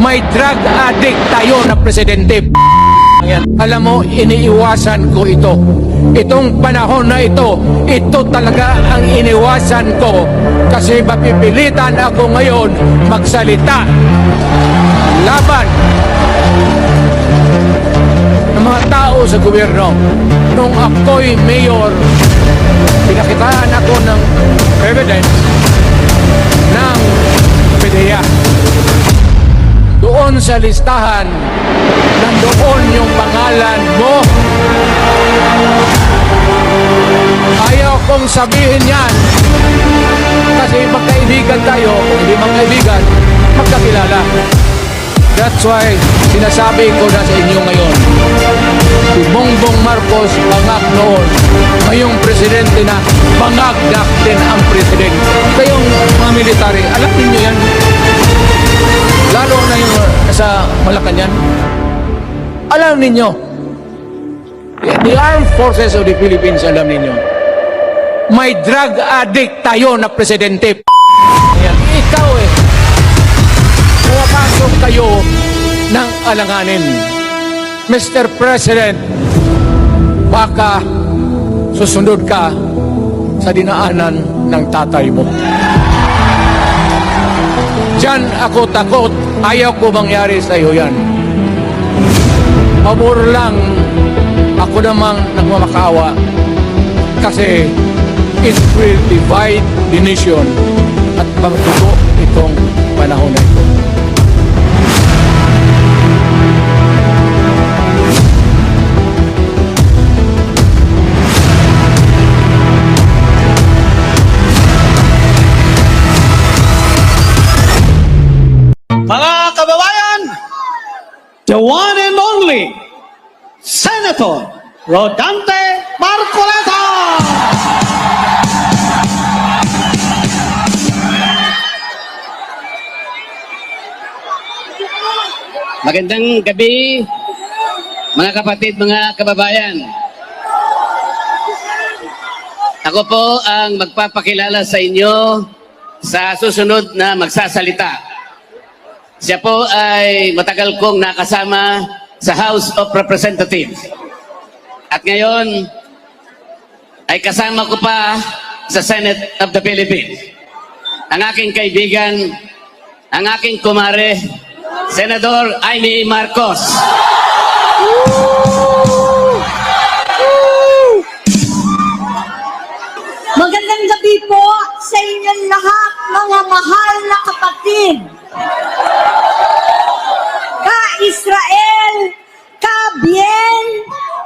may drug addict tayo na presidente. Alam mo, iniiwasan ko ito. Itong panahon na ito talaga ang iniwasan ko kasi mapipilitan ako ngayon magsalita laban ng mga tao sa gobyerno. Nung ako'y mayor, pinakitaan ako ng evidence ng PDEA. Doon sa listahan, nandoon yung pangalan mo. Ayaw kong sabihin yan kasi magkaibigan tayo. Kung hindi magkaibigan, magkakilala. That's why sinasabi ko na sa inyo ngayon, si Bongbong Marcos bangag noon, ngayong presidente na bangag din ang presidente. Kayong mga military, alam niyo yan? Lalo na yung sa Malacanang. Alam ninyo, the armed forces of the Philippines, alam ninyo, may drug addict tayo na presidente. Yan. Ikaw pumapasok kayo ng alanganin. Mr. President, baka susunod ka sa dinaanan ng tatay mo. Diyan ako takot. Ayaw ko mangyari sa iyo yan. Pabor lang ako namang nagmamakaawa kasi it will divide the nation at magtugo itong panahon na ito. Mga kababayan, the one and only Senator Rodante Marcoleta. Magandang gabi, mga kapatid, mga kababayan. Ako po ang magpapakilala sa inyo sa susunod na magsasalita. Siya po ay matagal kong nakasama sa House of Representatives. At ngayon ay kasama ko pa sa Senate of the Philippines. Ang aking kaibigan, ang aking kumare, Senador Amy Marcos. Magandang gabi po sa inyong lahat, mga mahal na kapatid. Ka-Israel, ka-Bien,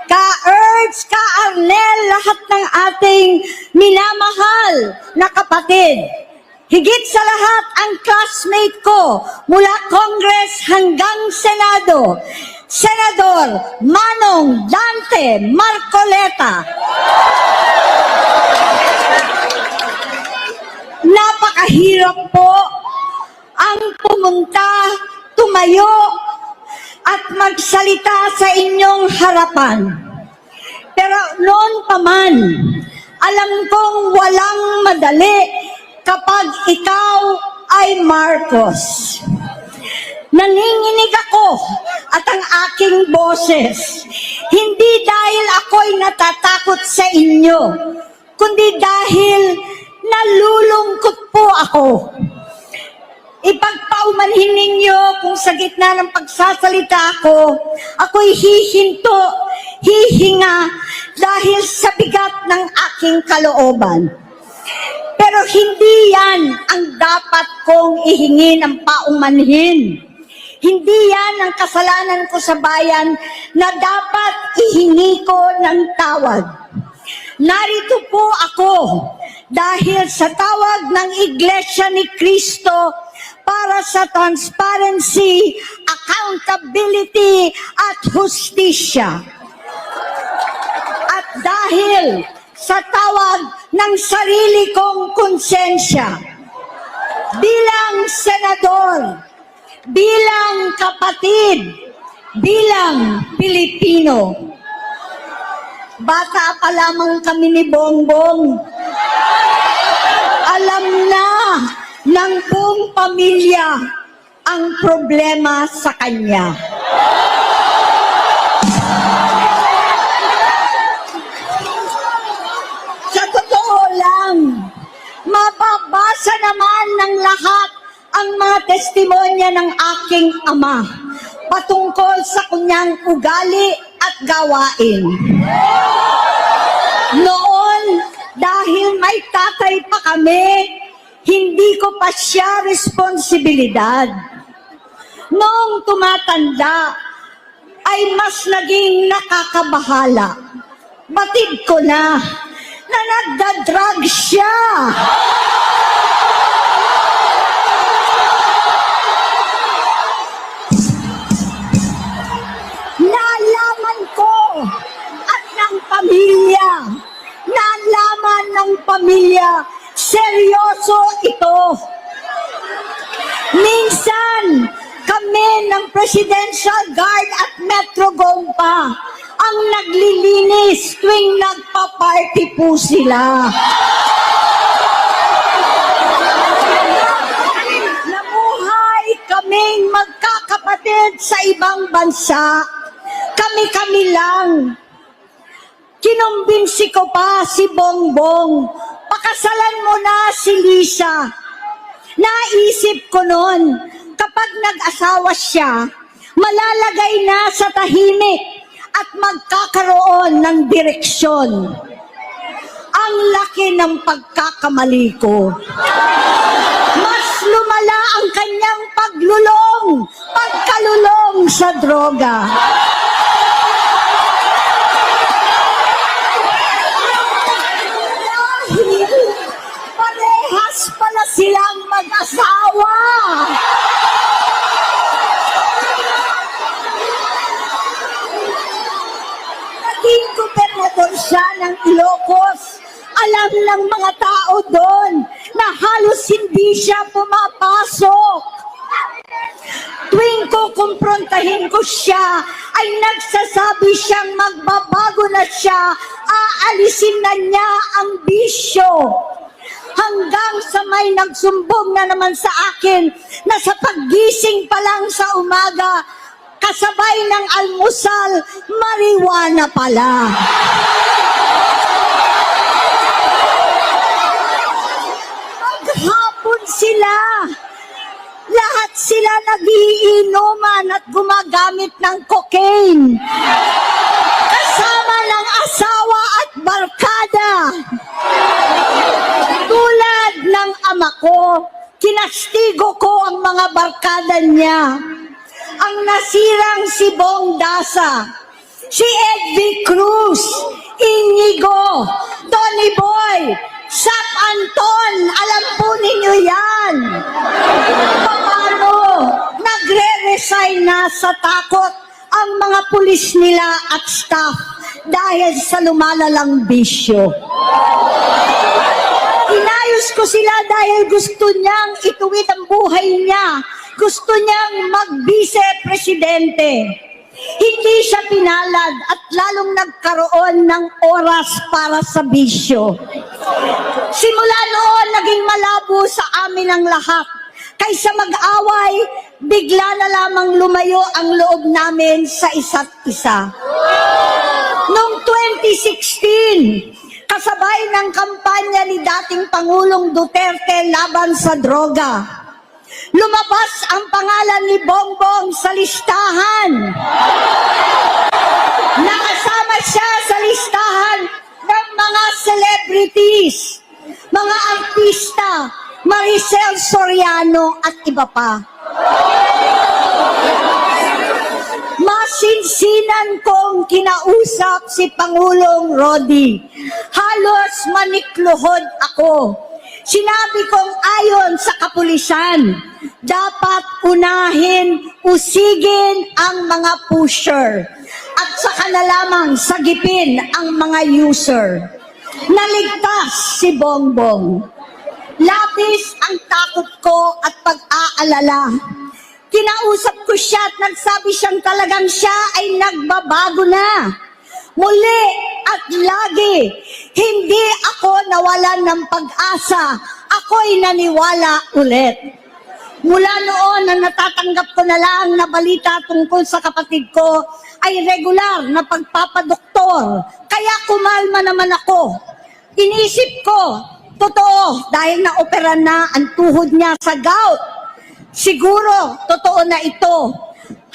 ka-Erz, ka-Arnel, lahat ng ating minamahal na kapatid. Higit sa lahat ang classmate ko mula Congress hanggang Senado, Senador Manong Dante Marcoleta. Napakahirap po ang pumunta, tumayo, at magsalita sa inyong harapan. Pero noon pa man, alam kong walang madali kapag ikaw ay Marcos. Nanginginig ako at ang aking boses, hindi dahil ako'y natatakot sa inyo, kundi dahil nalulungkot po ako. Ipagpaumanhin ninyo kung sa gitna ng pagsasalita ko, ako'y hihinto, hihinga dahil sa bigat ng aking kalooban. Pero hindi yan ang dapat kong ihingin ng paumanhin. Hindi yan ang kasalanan ko sa bayan na dapat ihingi ko ng tawad. Narito po ako dahil sa tawag ng Iglesia ni Cristo para sa transparency, accountability, at hustisya. At dahil sa tawag ng sarili kong konsensya, bilang senador, bilang kapatid, bilang Pilipino. Bata pa lamang kami ni Bongbong. Alam na ng buong pamilya ang problema sa kanya. Sa totoo lang, mababasa naman ng lahat ang mga testimonya ng aking ama patungkol sa kanyang ugali at gawain. Noon, dahil may tatay pa kami, hindi ko pa siya responsibilidad. Noong tumatanda, ay mas naging nakakabahala. Batid ko na nagda-drug siya. Nalaman ko at ng pamilya, nalaman ng pamilya, seryoso ito. Minsan, kami ng Presidential Guard at Metro Gompa ang naglilinis tuwing nagpa-party po sila. Nabuhay kaming magkakapatid sa ibang bansa. Kami-kami lang. Kinumbinsi ko pa si Bongbong. Pakasalan mo na si Lisa. Naisip ko noon, kapag nag-asawa siya, malalagay na sa tahimik at magkakaroon ng direksyon. Ang laki ng pagkakamali ko. Mas lumala ang kanyang pagkalulong sa droga. Dahil parehas pala silang mag-asawa. Naging gobernador siya ng Ilocos. Alam ng mga tao doon na halos hindi siya pumapasok. Tuwing kukumprontahin ko siya, ay nagsasabi siyang magbabago na siya, aalisin na niya ang bisyo. Hanggang sa may nagsumbong na naman sa akin na sa paggising pa lang sa umaga, kasabay ng almusal, marijuana pala. Maghapon sila. Lahat sila nagiinuman at gumagamit ng cocaine. Kasama ng asawa at barkada. Tulad ng ama ko, kinastigo ko ang mga barkada niya. Ang nasirang si Bong Dasa, si Edvi Cruz, Inigo, Tony Boy, Sap Anton, alam po ninyo yan. Paano nagre-resign na sa takot ang mga pulis nila at staff dahil sa lumalalang bisyo. Inayos ko sila dahil gusto niyang ituwid ang buhay niya. Gusto niyang mag-vice-presidente. Hindi siya pinalad at lalong nagkaroon ng oras para sa bisyo. Simula noon, naging malabo sa amin ang lahat. Kaysa mag-away, bigla na lamang lumayo ang loob namin sa isa't isa. Noong 2016, kasabay ng kampanya ni dating Pangulong Duterte laban sa droga, lumabas ang pangalan ni Bongbong sa listahan. Nakasama siya sa listahan ng mga celebrities, mga artista, Maricel Soriano at iba pa. Masinsinan kong kinausap si Pangulong Rodi. Halos manikluhod ako. Sinabi kong ayon sa kapulisan, dapat unahin, usigin ang mga pusher at saka na lamang sagipin ang mga user. Naligtas si Bongbong. Labis ang takot ko at pag-aalala. Kinausap ko siya at nagsabi siyang talagang siya ay nagbabago na. Muli at lagi, hindi ako nawalan ng pag-asa. Ako'y naniwala ulit. Mula noon na natatanggap ko na lang na balita tungkol sa kapatid ko ay regular na pagpapadoktor. Kaya kumalma naman ako. Inisip ko, totoo, dahil naoperan na ang tuhod niya sa gout. Siguro, totoo na ito.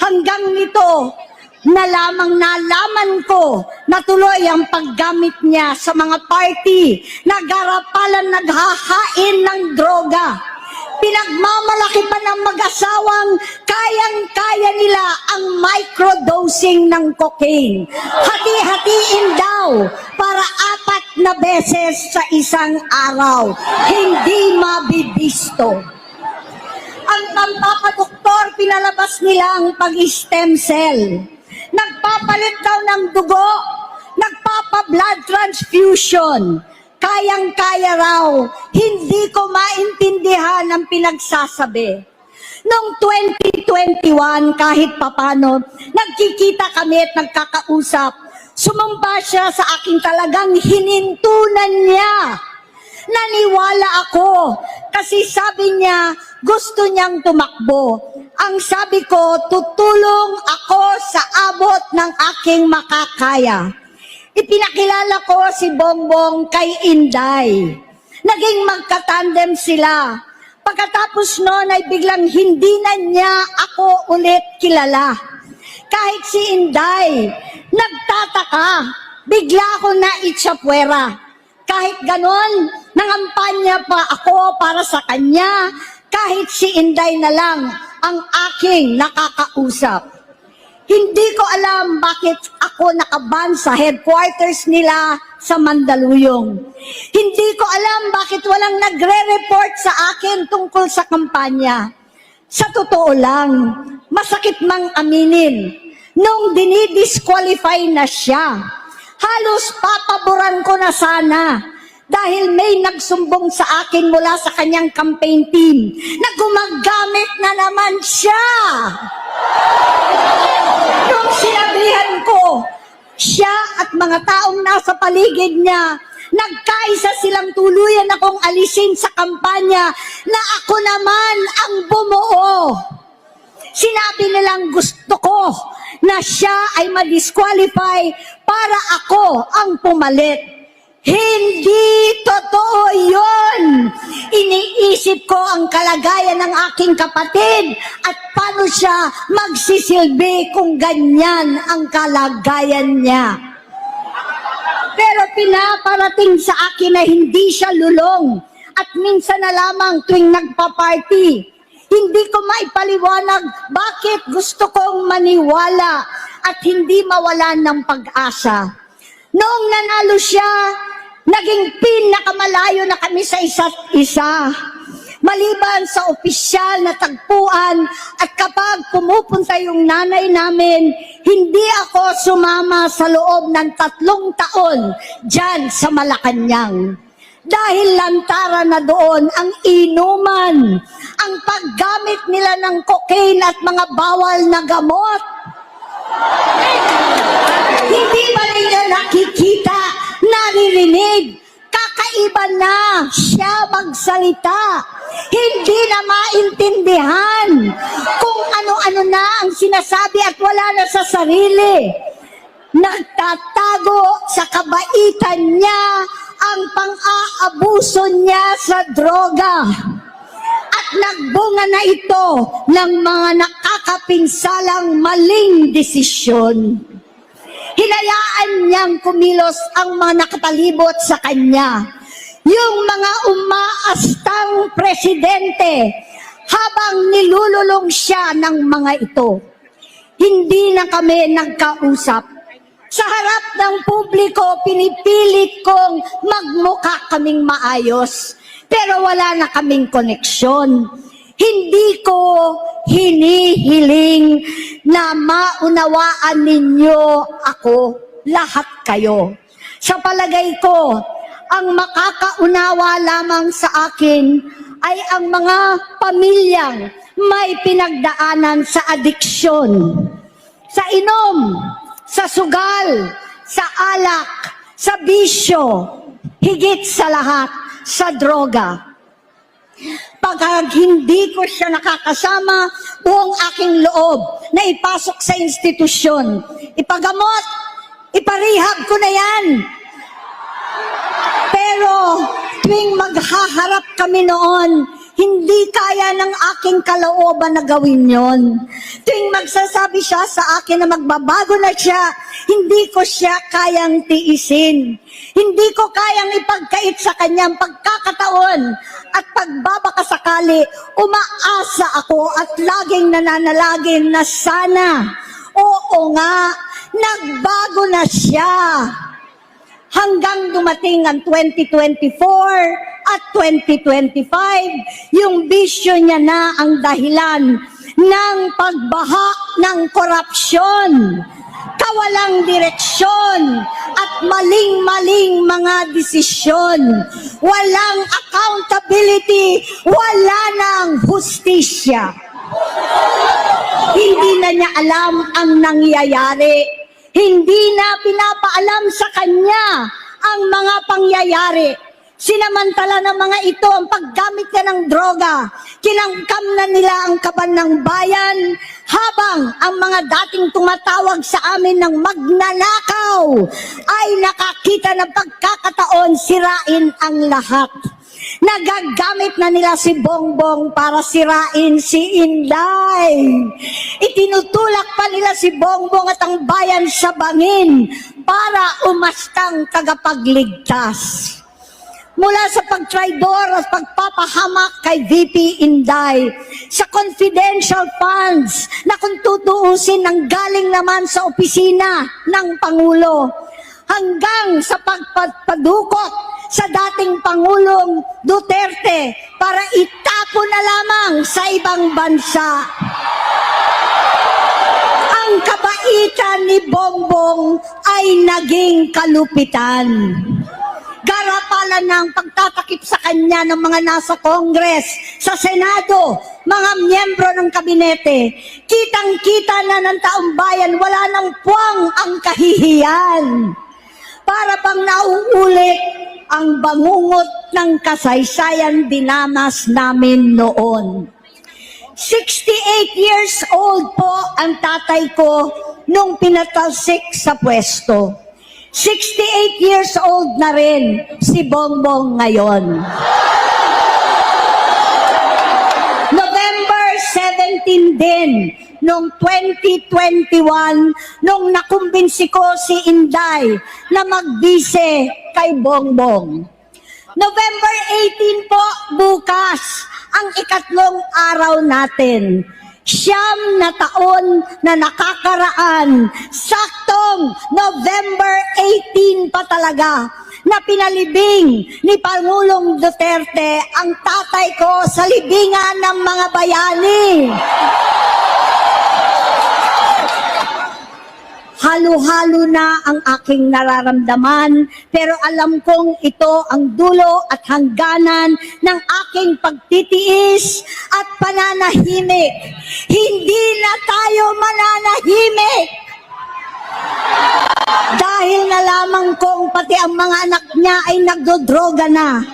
Hanggang nito, nalaman ko na tuloy ang paggamit niya sa mga party, nagarapalan, naghahain ng droga. Pinagmamalaki pa ng mag-asawang kayang-kaya nila ang microdosing ng cocaine. Hati-hatiin daw para 4 na beses sa isang araw. Hindi mabibisto. Ang pampapadoktor, pinalabas nila ang pag-stem cell. Nagpapalit daw ng dugo, nagpapa-blood transfusion. Kayang-kaya raw, hindi ko maintindihan ang pinagsasabi. Noong 2021, kahit papano, nagkikita kami at nagkakausap. Sumamba siya sa aking talagang hinintunan niya. Naniwala ako kasi sabi niya gusto niyang tumakbo. Ang sabi ko, tutulong ako sa abot ng aking makakaya. Ipinakilala ko si Bongbong kay Inday. Naging magkatandem sila. Pagkatapos noon ay biglang hindi na niya ako ulit kilala. Kahit si Inday, nagtataka, bigla ako naitsapwera. Kahit ganon, nangampanya pa ako para sa kanya, kahit si Inday na lang ang aking nakakausap. Hindi ko alam bakit ako nakaban sa headquarters nila sa Mandaluyong. Hindi ko alam bakit walang nagre-report sa akin tungkol sa kampanya. Sa totoo lang, masakit mang aminin, nung dinidisqualify na siya, halos papaboran ko na sana dahil may nagsumbong sa akin mula sa kanyang campaign team na gumagamit na naman siya. Nung sinabihan ko, siya at mga taong nasa paligid niya, nagkaisa silang tuluyan akong alisin sa kampanya na ako naman ang bumuo. Sinabi nilang gusto ko na siya ay ma-disqualify para ako ang pumalit. Hindi totoo yun. Iniisip ko ang kalagayan ng aking kapatid at paano siya magsisilbi kung ganyan ang kalagayan niya. Pero pinaparating sa akin na hindi siya lulong at minsan na lamang tuwing nagpa-party. Hindi ko maipaliwanag bakit gusto kong maniwala at hindi mawalan ng pag-asa. Noong nanalo siya, naging pinakamalayo na kami sa isa't isa. Maliban sa opisyal na tagpuan at kapag pumupunta yung nanay namin, hindi ako sumama sa loob ng 3 taon dyan sa Malacanang. Dahil lantara na doon ang inuman, ang paggamit nila ng cocaine at mga bawal na gamot. Hindi ba ninyo nakikita, naririnig? Kakaiba na siya magsalita. Hindi na maintindihan kung ano-ano na ang sinasabi at wala na sa sarili. Nagtatago sa kabaitan niya ang pang-aabuso niya sa droga. At nagbunga na ito ng mga nakakapinsalang maling desisyon. Hinayaan niyang kumilos ang mga nakapalibot sa kanya. Yung mga umaastang presidente habang nilululong siya ng mga ito. Hindi na kami nagkausap. Sa harap ng publiko, pinipilit kong magmukha kaming maayos. Pero wala na kaming koneksyon. Hindi ko hinihiling na maunawaan ninyo ako, lahat kayo. Sa palagay ko, ang makakaunawa lamang sa akin ay ang mga pamilyang may pinagdaanan sa adiksyon, sa inom, sa sugal, sa alak, sa bisyo, higit sa lahat, sa droga. Pag hindi ko siya nakakasama, buong aking loob na ipasok sa institusyon. Ipagamot, iparehab ko na yan. Pero tuwing maghaharap kami noon, hindi kaya ng aking kalooban na gawin yon. Tuwing magsasabi siya sa akin na magbabago na siya, hindi ko siya kayang tiisin. Hindi ko kayang ipagkait sa kanyang pagkakataon at pagbabakasakali, umaasa ako at laging nananalangin na sana. Oo nga, nagbago na siya. Hanggang dumating ang 2024 at 2025, yung bisyo niya na ang dahilan ng pagbaha ng korupsyon, kawalang direksyon, at maling-maling mga desisyon. Walang accountability, wala nang hustisya. Hindi na niya alam ang nangyayari. Hindi na pinapaalam sa kanya ang mga pangyayari. Sinamantala ng mga ito ang paggamit niya ng droga. Kinangkam na nila ang kaban ng bayan habang ang mga dating tumatawag sa amin ng magnanakaw ay nakakita ng pagkakataon sirain ang lahat. Nagagamit na nila si Bongbong para sirain si Inday. Itinutulak pa nila si Bongbong at ang bayan sa bangin para umastang tagapagligtas. Mula sa pagtraidor at pagpapahamak kay VP Inday, sa confidential funds na kung tutuusin ang galing naman sa opisina ng Pangulo, hanggang sa pagpadukot sa dating Pangulong Duterte para itapo na lamang sa ibang bansa. Ang kabaitan ni Bongbong ay naging kalupitan. Garapalan ng pagtatakip sa kanya ng mga nasa Congress, sa Senado, mga miyembro ng kabinete. Kitang-kita na ng taong bayan, wala nang puwang ang kahihiyan. Para bang nauulit ang bangungot ng kasaysayan dinanas namin noon. 68 years old po ang tatay ko nung pinatalsik sa pwesto. 68 years old na rin si Bongbong ngayon. November 17 din, noong 2021, nung nakumbinsi ko si Inday na magbise kay Bongbong. November 18 po, bukas, ang ikatlong araw natin. 9 na taon na nakakaraan, saktong November 18 pa talaga, na pinalibing ni Pangulong Duterte ang tatay ko sa libingan ng mga bayani. Halo-halo na ang aking nararamdaman, pero alam kong ito ang dulo at hangganan ng aking pagtitiis at pananahimik. Hindi na tayo mananahimik! Dahil na lamang kong pati ang mga anak niya ay nagdodroga na.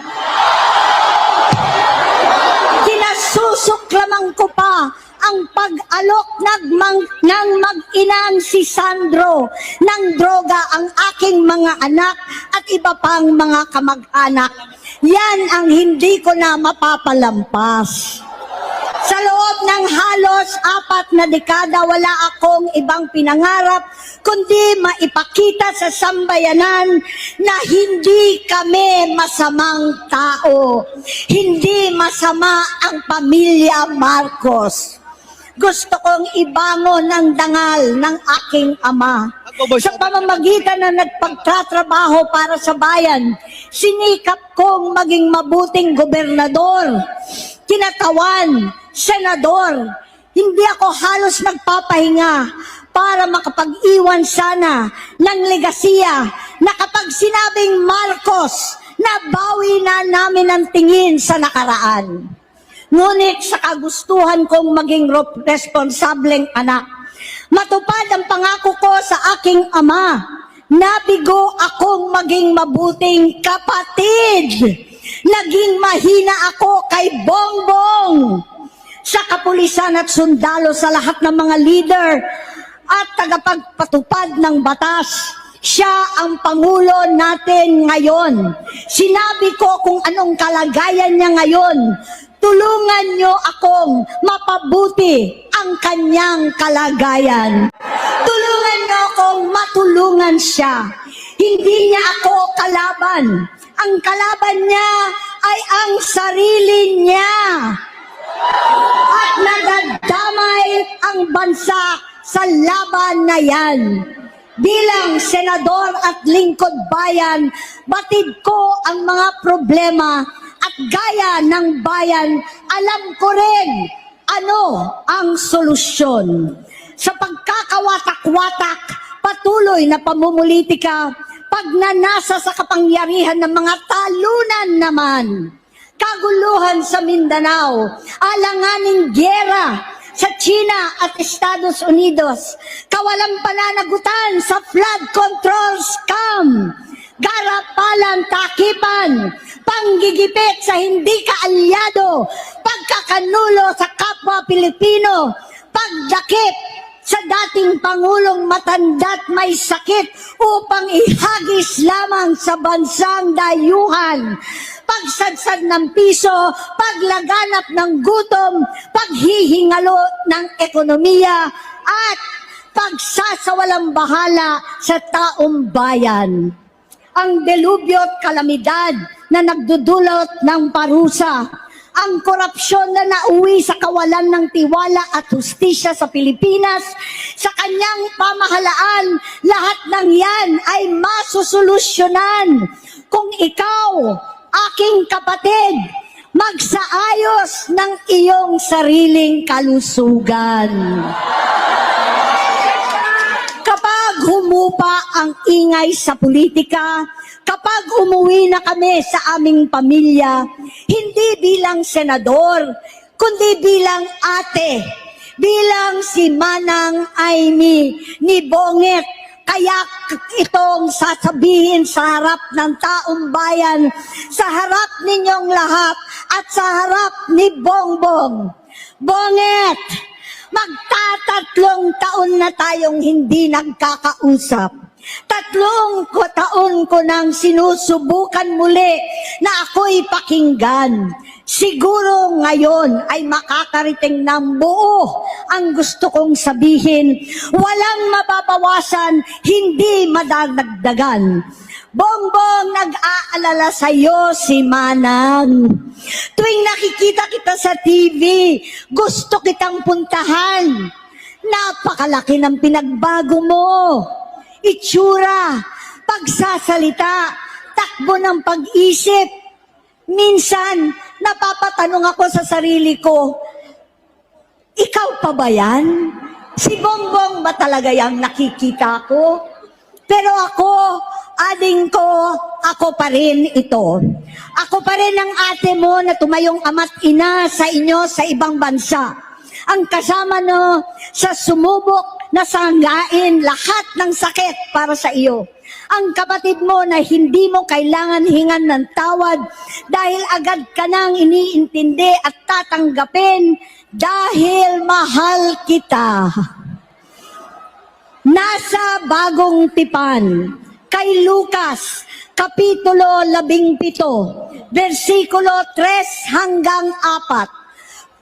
Kinasusuklaman ko pa ang pag-alok ng mag-inang si Sandro ng droga ang aking mga anak at iba pang mga kamag-anak. Yan ang hindi ko na mapapalampas. Sa loob ng halos 4 na dekada, wala akong ibang pinangarap kundi maipakita sa sambayanan na hindi kami masamang tao. Hindi masama ang pamilya Marcos. Gusto kong ibangon ang dangal ng aking ama. Sa pamamagitan na nagpagtatrabaho para sa bayan, sinikap kong maging mabuting gobernador, kinatawan, senador. Hindi ako halos nagpapahinga para makapag-iwan sana ng legasiya na kapag sinabing Marcos, nabawi na namin ang tingin sa nakaraan. Ngunit sa kagustuhan kong maging responsableng anak, matupad ang pangako ko sa aking ama, nabigo akong maging mabuting kapatid. Naging mahina ako kay Bongbong. Sa kapulisan at sundalo, sa lahat ng mga leader at tagapagpatupad ng batas, siya ang Pangulo natin ngayon. Sinabi ko kung anong kalagayan niya ngayon. Tulungan niyo akong mapabuti ang kanyang kalagayan. Tulungan niyo akong matulungan siya. Hindi niya ako kalaban. Ang kalaban niya ay ang sarili niya. At nadadamay ang bansa sa laban na yan. Bilang senador at lingkod bayan, batid ko ang mga problema at gaya ng bayan, alam ko rin ano ang solusyon. Sa pagkakawatak-watak, patuloy na pamumulitika, pagnanasa sa kapangyarihan ng mga talunan naman, kaguluhan sa Mindanao, alanganing gyera sa China at Estados Unidos, kawalang pananagutan sa flood control scam, garapalan, takipan, panggigipit sa hindi kaalyado, pagkakanulo sa kapwa Pilipino, pagdakip sa dating Pangulong matanda't may sakit upang ihagis lamang sa bansang dayuhan, pagsadsad ng piso, paglaganap ng gutom, paghihingalo ng ekonomiya, at pagsasawalang bahala sa taong bayan. Ang delubyo at kalamidad na nagdudulot ng parusa, ang korupsyon na nauwi sa kawalan ng tiwala at hustisya sa Pilipinas, sa kanyang pamahalaan, lahat ng yan ay masusolusyonan kung ikaw, aking kapatid, magsaayos ng iyong sariling kalusugan. Kapag humupa ang ingay sa politika, kapag umuwi na kami sa aming pamilya, hindi bilang senador, kundi bilang ate, bilang si Manang Amy ni Bonget, kaya itong sasabihin sa harap ng taong bayan, sa harap ninyong lahat at sa harap ni Bongbong. Bonget, magtatatlong taon na tayong hindi nagkakausap. 3 taon ko nang sinusubukan muli na ako'y pakinggan. Siguro ngayon ay makakariting ng buo ang gusto kong sabihin. Walang mababawasan, hindi madadagdagan. Bongbong, nag-aalala sa'yo si Manang. Tuwing nakikita kita sa TV, gusto kitang puntahan. Napakalaki ng pinagbago mo. Itsura, pagsasalita, takbo ng pag-isip. Minsan, napapatanong ako sa sarili ko, ikaw pa ba yan? Si Bongbong ba talaga yung nakikita ko? Pero ako, ading ko, ako pa rin ito. Ako pa rin ang ate mo na tumayong ama't ina sa inyo sa ibang bansa. Ang kasama no sa sumubok na sanggain lahat ng sakit para sa iyo. Ang kapatid mo na hindi mo kailangan hingan ng tawad dahil agad ka nang iniintindi at tatanggapin dahil mahal kita. Nasa Bagong Tipan, kay Lucas, Kapitulo 17, versikulo 3 hanggang 4.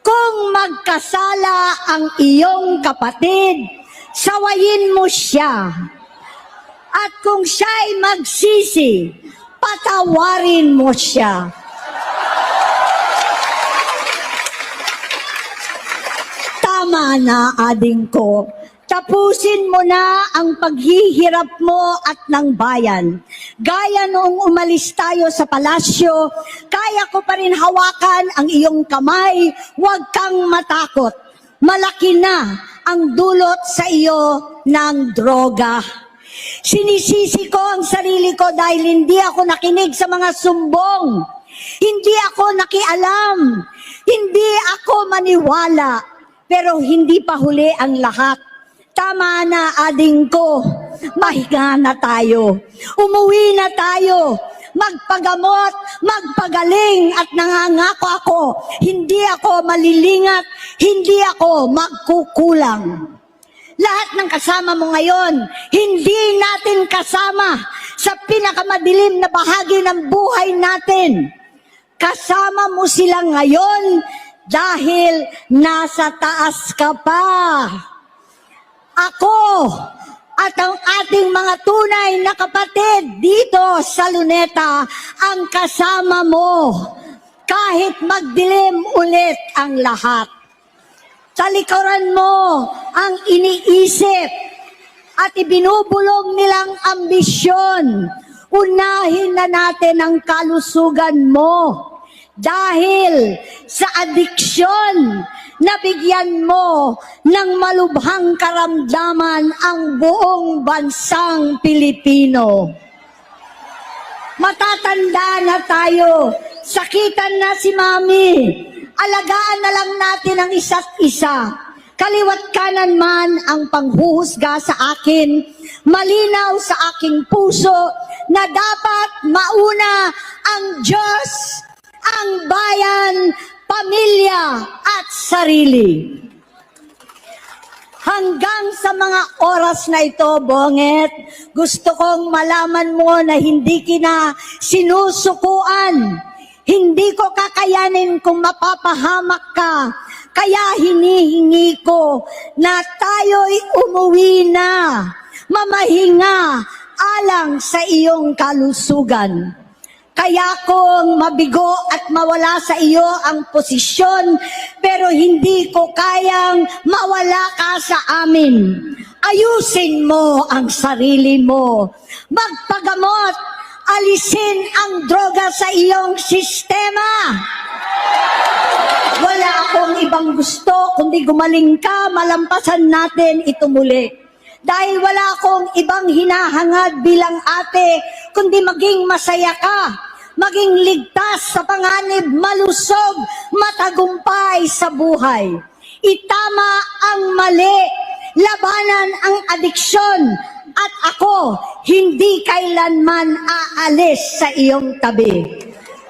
Kung magkasala ang iyong kapatid, sawayin mo siya. At kung siya'y magsisi, patawarin mo siya. Tama na, ading ko. Tapusin mo na ang paghihirap mo at ng bayan. Gaya noong umalis tayo sa palasyo, kaya ko pa rin hawakan ang iyong kamay, huwag kang matakot. Malaki na ang dulot sa iyo ng droga. Sinisisi ko ang sarili ko dahil hindi ako nakinig sa mga sumbong. Hindi ako nakialam. Hindi ako maniwala. Pero hindi pa huli ang lahat. Tama na, ading ko. Mahiga na tayo. Umuwi na tayo. magpagamot, magpagaling at nangangako ako, hindi ako malilingat, hindi ako magkukulang. Lahat ng kasama mo ngayon, hindi natin kasama sa pinakamadilim na bahagi ng buhay natin. Kasama mo sila ngayon dahil nasa taas ka pa. Ako at ang ating mga tunay na kapatid dito sa Luneta ang kasama mo kahit magdilim ulit ang lahat. Talikuran mo ang iniisip at ibinubulong nilang ambisyon. Unahin na natin ang kalusugan mo dahil sa adiksyon nabigyan mo ng malubhang karamdaman ang buong bansang Pilipino. Matatanda na tayo, sakitan na si Mami, alagaan na lang natin ang isa't isa. Kaliwat kanan man ang panghuhusga sa akin, malinaw sa aking puso na dapat mauna ang Diyos, ang bayan, pamilya at sarili. Hanggang sa mga oras na ito, Bonget, gusto kong malaman mo na hindi kita sinusukuan. Hindi ko kakayanin kung mapapahamak ka. Kaya hinihingi ko na tayo'y umuwi na, mamahinga alang sa iyong kalusugan. Kaya kung mabigo at mawala sa iyo ang posisyon, pero hindi ko kayang mawala ka sa amin. Ayusin mo ang sarili mo. Magpagamot, alisin ang droga sa iyong sistema. Wala akong ibang gusto, kundi gumaling ka, malampasan natin ito muli. Dahil wala akong ibang hinahangad bilang ate, kundi maging masaya ka, maging ligtas sa panganib, malusog, matagumpay sa buhay. Itama ang mali, labanan ang adiksyon, at ako hindi kailanman aalis sa iyong tabi.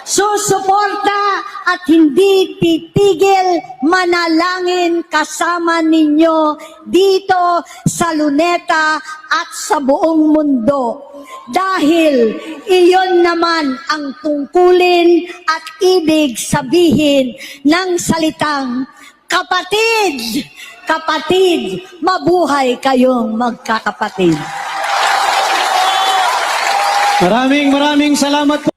Susuporta at hindi titigil manalangin kasama ninyo dito sa Luneta at sa buong mundo. Dahil iyon naman ang tungkulin at ibig sabihin ng salitang kapatid, kapatid, mabuhay kayong magkakapatid. Maraming salamat po.